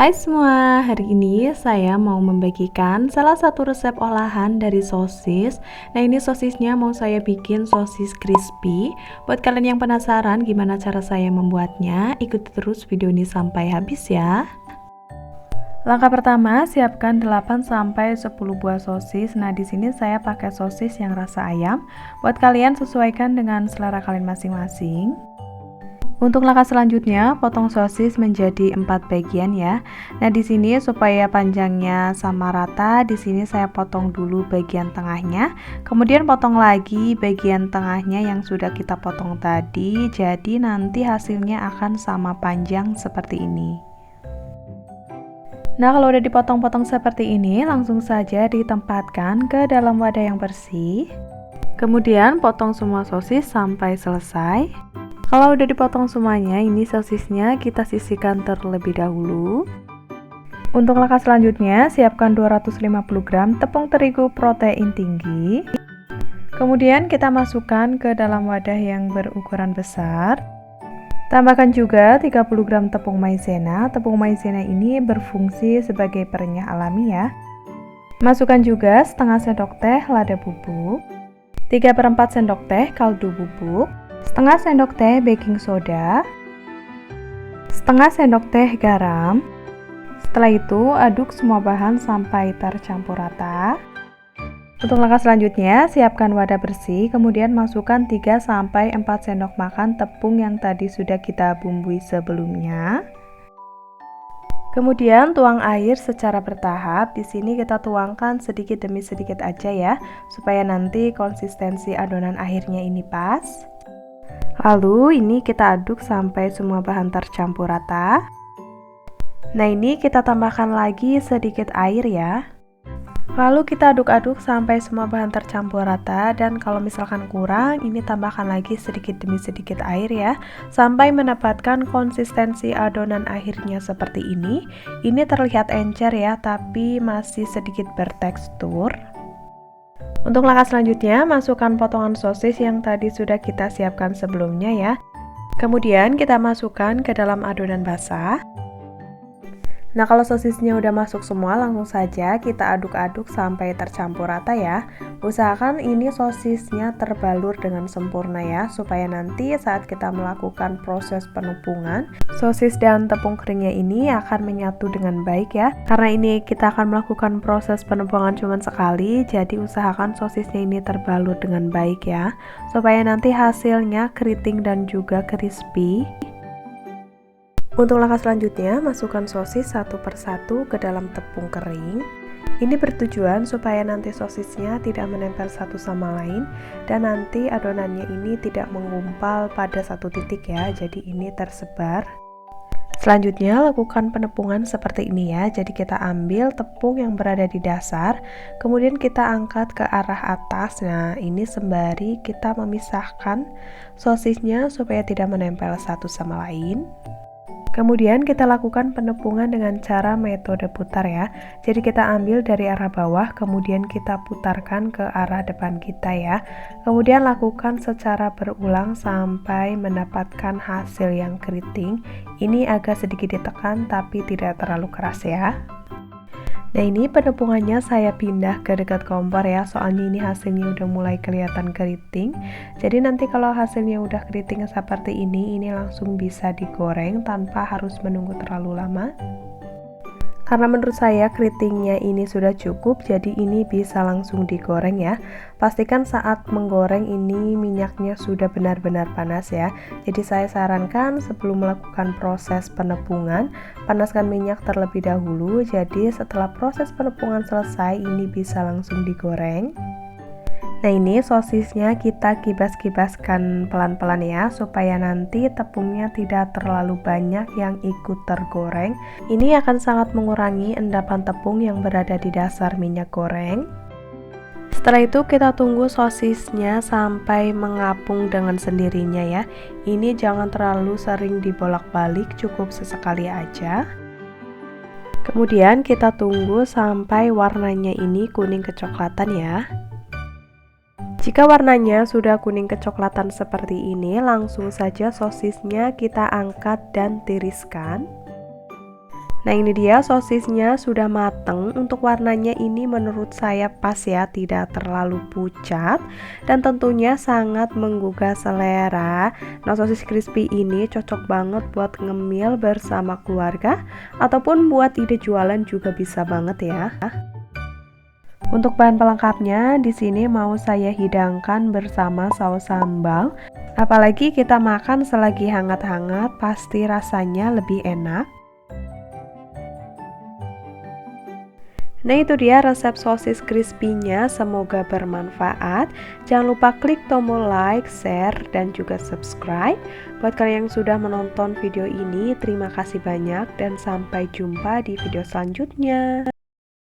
Hai semua, hari ini saya mau membagikan salah satu resep olahan dari sosis. Nah, ini sosisnya mau saya bikin sosis crispy. Buat kalian yang penasaran gimana cara saya membuatnya, ikuti terus video ini sampai habis ya. Langkah pertama, siapkan 8-10 buah sosis. Nah, di sini saya pakai sosis yang rasa ayam. Buat kalian sesuaikan dengan selera kalian masing-masing. Untuk langkah selanjutnya, potong sosis menjadi 4 bagian ya. Nah, di sini supaya panjangnya sama rata, di sini saya potong dulu bagian tengahnya, kemudian potong lagi bagian tengahnya yang sudah kita potong tadi. Jadi nanti hasilnya akan sama panjang seperti ini. Nah, kalau udah dipotong-potong seperti ini, langsung saja ditempatkan ke dalam wadah yang bersih. Kemudian potong semua sosis sampai selesai. Kalau udah dipotong semuanya, ini sosisnya kita sisihkan terlebih dahulu. Untuk langkah selanjutnya, siapkan 250 gram tepung terigu protein tinggi. Kemudian kita masukkan ke dalam wadah yang berukuran besar. Tambahkan juga 30 gram tepung maizena. Tepung maizena ini berfungsi sebagai perenyah alami ya. Masukkan juga setengah sendok teh lada bubuk, 3/4 sendok teh kaldu bubuk, setengah sendok teh baking soda, setengah sendok teh garam. Setelah itu aduk semua bahan sampai tercampur rata. Untuk langkah selanjutnya, siapkan wadah bersih, kemudian masukkan 3-4 sendok makan tepung yang tadi sudah kita bumbui sebelumnya. Kemudian tuang air secara bertahap. Di sini kita tuangkan sedikit demi sedikit aja ya, supaya nanti konsistensi adonan akhirnya ini pas. Lalu ini kita aduk sampai semua bahan tercampur rata. Nah, ini kita tambahkan lagi sedikit air ya. Lalu kita aduk-aduk sampai semua bahan tercampur rata, dan kalau misalkan kurang, ini tambahkan lagi sedikit demi sedikit air ya, sampai mendapatkan konsistensi adonan akhirnya seperti ini. Ini terlihat encer ya, tapi masih sedikit bertekstur. Untuk langkah selanjutnya, masukkan potongan sosis yang tadi sudah kita siapkan sebelumnya ya. Kemudian kita masukkan ke dalam adonan basah. Nah, kalau sosisnya udah masuk semua, langsung saja kita aduk-aduk sampai tercampur rata ya. Usahakan ini sosisnya terbalur dengan sempurna ya, supaya nanti saat kita melakukan proses penumpungan, sosis dan tepung keringnya ini akan menyatu dengan baik ya. Karena ini kita akan melakukan proses penumpungan cuma sekali, jadi usahakan sosisnya ini terbalur dengan baik ya, supaya nanti hasilnya keriting dan juga crispy. Untuk langkah selanjutnya, masukkan sosis satu persatu ke dalam tepung kering. Ini bertujuan supaya nanti sosisnya tidak menempel satu sama lain, dan nanti adonannya ini tidak menggumpal pada satu titik ya, jadi ini tersebar. Selanjutnya, lakukan penepungan seperti ini ya. Jadi kita ambil tepung yang berada di dasar, kemudian kita angkat ke arah atas. Nah, ini sembari kita memisahkan sosisnya supaya tidak menempel satu sama lain. Kemudian kita lakukan penepungan dengan cara metode putar ya. Jadi kita ambil dari arah bawah, kemudian kita putarkan ke arah depan kita ya. Kemudian lakukan secara berulang sampai mendapatkan hasil yang keriting. Ini agak sedikit ditekan tapi tidak terlalu keras ya. Nah, ini penepungannya saya pindah ke dekat kompor ya, soalnya ini hasilnya udah mulai kelihatan keriting. Jadi nanti kalau hasilnya udah keriting seperti ini langsung bisa digoreng tanpa harus menunggu terlalu lama. Karena menurut saya keritingnya ini sudah cukup, jadi ini bisa langsung digoreng ya. Pastikan saat menggoreng ini minyaknya sudah benar-benar panas ya. Jadi saya sarankan sebelum melakukan proses penepungan, panaskan minyak terlebih dahulu. Jadi setelah proses penepungan selesai, ini bisa langsung digoreng. Nah, ini sosisnya kita kibas-kibaskan pelan-pelan ya, supaya nanti tepungnya tidak terlalu banyak yang ikut tergoreng. Ini akan sangat mengurangi endapan tepung yang berada di dasar minyak goreng. Setelah itu kita tunggu sosisnya sampai mengapung dengan sendirinya ya. Ini jangan terlalu sering dibolak-balik, cukup sesekali aja. Kemudian kita tunggu sampai warnanya ini kuning kecoklatan ya. Jika warnanya sudah kuning kecoklatan seperti ini, langsung saja sosisnya kita angkat dan tiriskan. Nah, ini dia sosisnya sudah mateng. Untuk warnanya ini menurut saya pas ya, tidak terlalu pucat dan tentunya sangat menggugah selera. Nah, sosis crispy ini cocok banget buat ngemil bersama keluarga ataupun buat ide jualan juga bisa banget ya. Untuk bahan pelengkapnya di sini mau saya hidangkan bersama saus sambal. Apalagi kita makan selagi hangat-hangat, pasti rasanya lebih enak. Nah, itu dia resep sosis crispy-nya, semoga bermanfaat. Jangan lupa klik tombol like, share, dan juga subscribe. Buat kalian yang sudah menonton video ini, terima kasih banyak dan sampai jumpa di video selanjutnya.